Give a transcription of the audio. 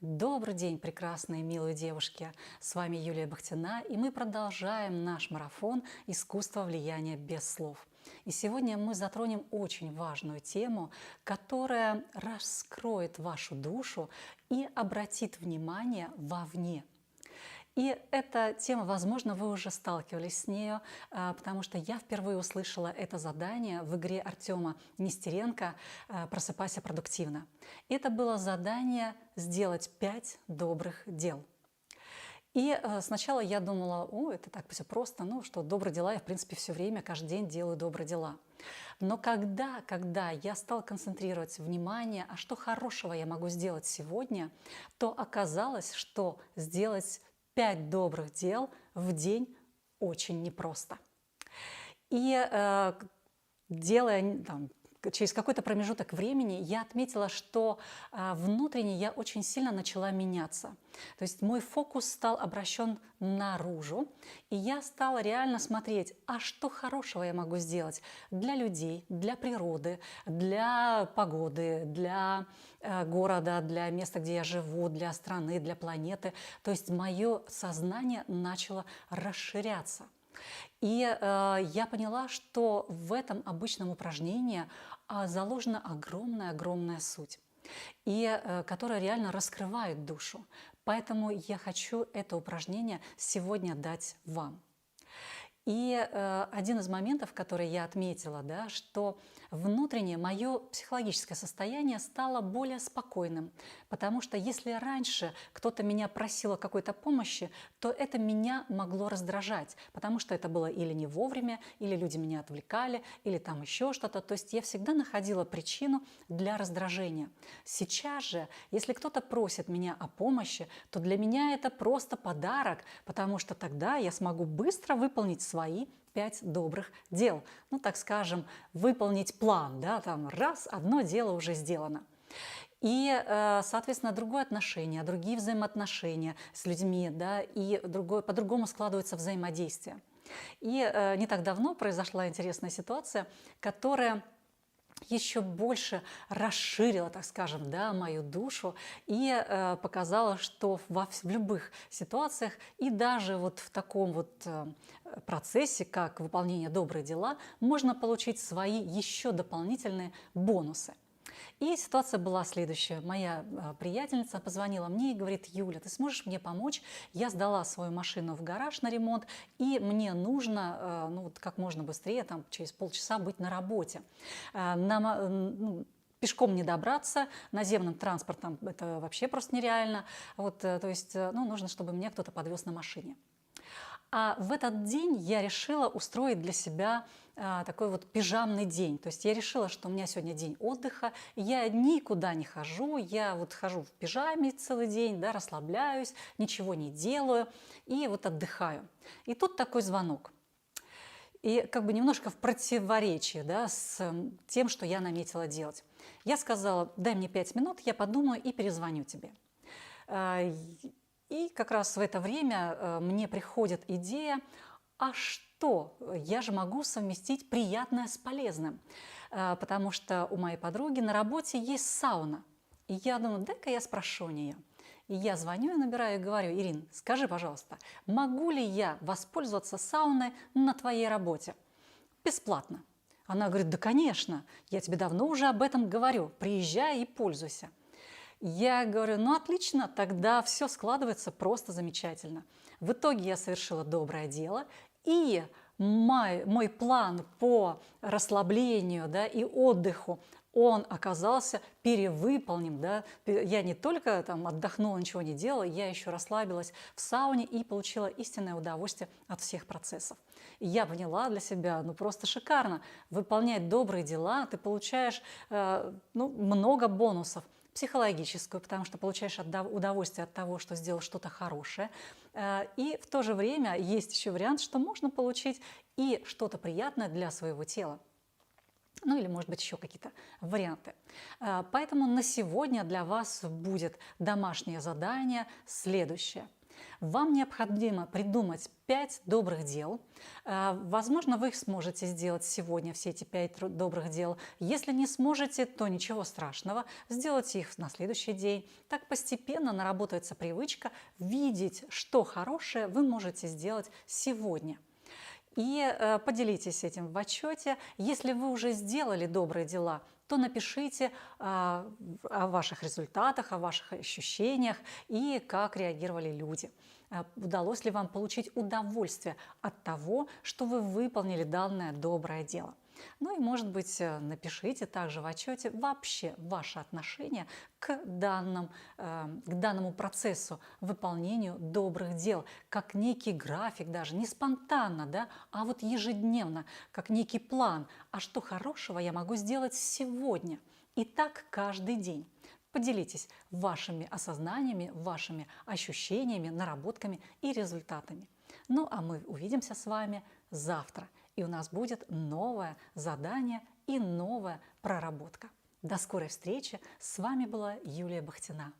Добрый день, прекрасные, милые девушки! С вами Юлия Бахтина, и мы продолжаем наш марафон «Искусство влияния без слов». И сегодня мы затронем очень важную тему, которая раскроет вашу душу и обратит внимание вовне. И эта тема, возможно, вы уже сталкивались с нею, потому что я впервые услышала это задание в игре Артема Нестеренко «Просыпайся продуктивно». Это было задание сделать 5 добрых дел. И сначала я думала, это так все просто, что добрые дела, я в принципе все время, каждый день делаю добрые дела. Но когда я стала концентрировать внимание, а что хорошего я могу сделать сегодня, то оказалось, что сделать 5 добрых дел в день очень непросто. И делая через какой-то промежуток времени, я отметила, что внутренне я очень сильно начала меняться. То есть мой фокус стал обращен наружу, и я стала реально смотреть, а что хорошего я могу сделать для людей, для природы, для погоды, для города, для места, где я живу, для страны, для планеты. То есть мое сознание начало расширяться. И я поняла, что в этом обычном упражнении заложена огромная суть, и которая реально раскрывает душу. Поэтому я хочу это упражнение сегодня дать вам. И один из моментов, который я отметила, что внутреннее мое психологическое состояние стало более спокойным, потому что если раньше кто-то меня просил о какой-то помощи, то это меня могло раздражать, потому что это было или не вовремя, или люди меня отвлекали, или там еще что-то. То есть я всегда находила причину для раздражения. Сейчас же, если кто-то просит меня о помощи, то для меня это просто подарок, потому что тогда я смогу быстро выполнить свои 5 добрых дел. Так скажем, выполнить план, одно дело уже сделано. И, соответственно, другое отношение, другие взаимоотношения с людьми, и по-другому складывается взаимодействие. И не так давно произошла интересная ситуация, которая еще больше расширила, так скажем, мою душу и показала, что в любых ситуациях и даже в таком процессе, как выполнение добрых дела, можно получить свои еще дополнительные бонусы. И ситуация была следующая. Моя приятельница позвонила мне и говорит: Юля, ты сможешь мне помочь? Я сдала свою машину в гараж на ремонт, и мне нужно как можно быстрее, через полчаса быть на работе. Пешком не добраться, наземным транспортом это вообще просто нереально. То есть нужно, чтобы меня кто-то подвез на машине. А в этот день я решила устроить для себя такой пижамный день. То есть я решила, что у меня сегодня день отдыха, я никуда не хожу, я хожу в пижаме целый день, расслабляюсь, ничего не делаю и отдыхаю. И тут такой звонок. И немножко в противоречии с тем, что я наметила делать. Я сказала: дай мне 5 минут, я подумаю и перезвоню тебе. И как раз в это время мне приходит идея, а что, я же могу совместить приятное с полезным, потому что у моей подруги на работе есть сауна. И я думаю, дай-ка я спрошу у нее. И я звоню и набираю и говорю: Ирин, скажи, пожалуйста, могу ли я воспользоваться сауной на твоей работе? Бесплатно. Она говорит: да, конечно, я тебе давно уже об этом говорю, приезжай и пользуйся. Я говорю: отлично, тогда все складывается просто замечательно. В итоге я совершила доброе дело, и мой план по расслаблению и отдыху, он оказался перевыполнен. Я не только отдохнула, ничего не делала, я еще расслабилась в сауне и получила истинное удовольствие от всех процессов. И я поняла для себя, просто шикарно. Выполнять добрые дела, ты получаешь много бонусов. Психологическую, потому что получаешь удовольствие от того, что сделал что-то хорошее. И в то же время есть еще вариант, что можно получить и что-то приятное для своего тела. Или, может быть, еще какие-то варианты. Поэтому на сегодня для вас будет домашнее задание следующее. Вам необходимо придумать 5 добрых дел. Возможно, вы их сможете сделать сегодня, все эти 5 добрых дел. Если не сможете, то ничего страшного, сделайте их на следующий день. Так постепенно наработается привычка видеть, что хорошее вы можете сделать сегодня. И поделитесь этим в отчете. Если вы уже сделали добрые дела, то напишите о ваших результатах, о ваших ощущениях и как реагировали люди. Удалось ли вам получить удовольствие от того, что вы выполнили данное доброе дело. Ну и, может быть, напишите также в отчете вообще ваше отношение к данному процессу, выполнению добрых дел, как некий график даже, не спонтанно, да, а вот ежедневно, как некий план. А что хорошего я могу сделать сегодня? И так каждый день. Поделитесь вашими осознаниями, вашими ощущениями, наработками и результатами. Ну а мы увидимся с вами завтра. И у нас будет новое задание и новая проработка. До скорой встречи. С вами была Юлия Бахтина.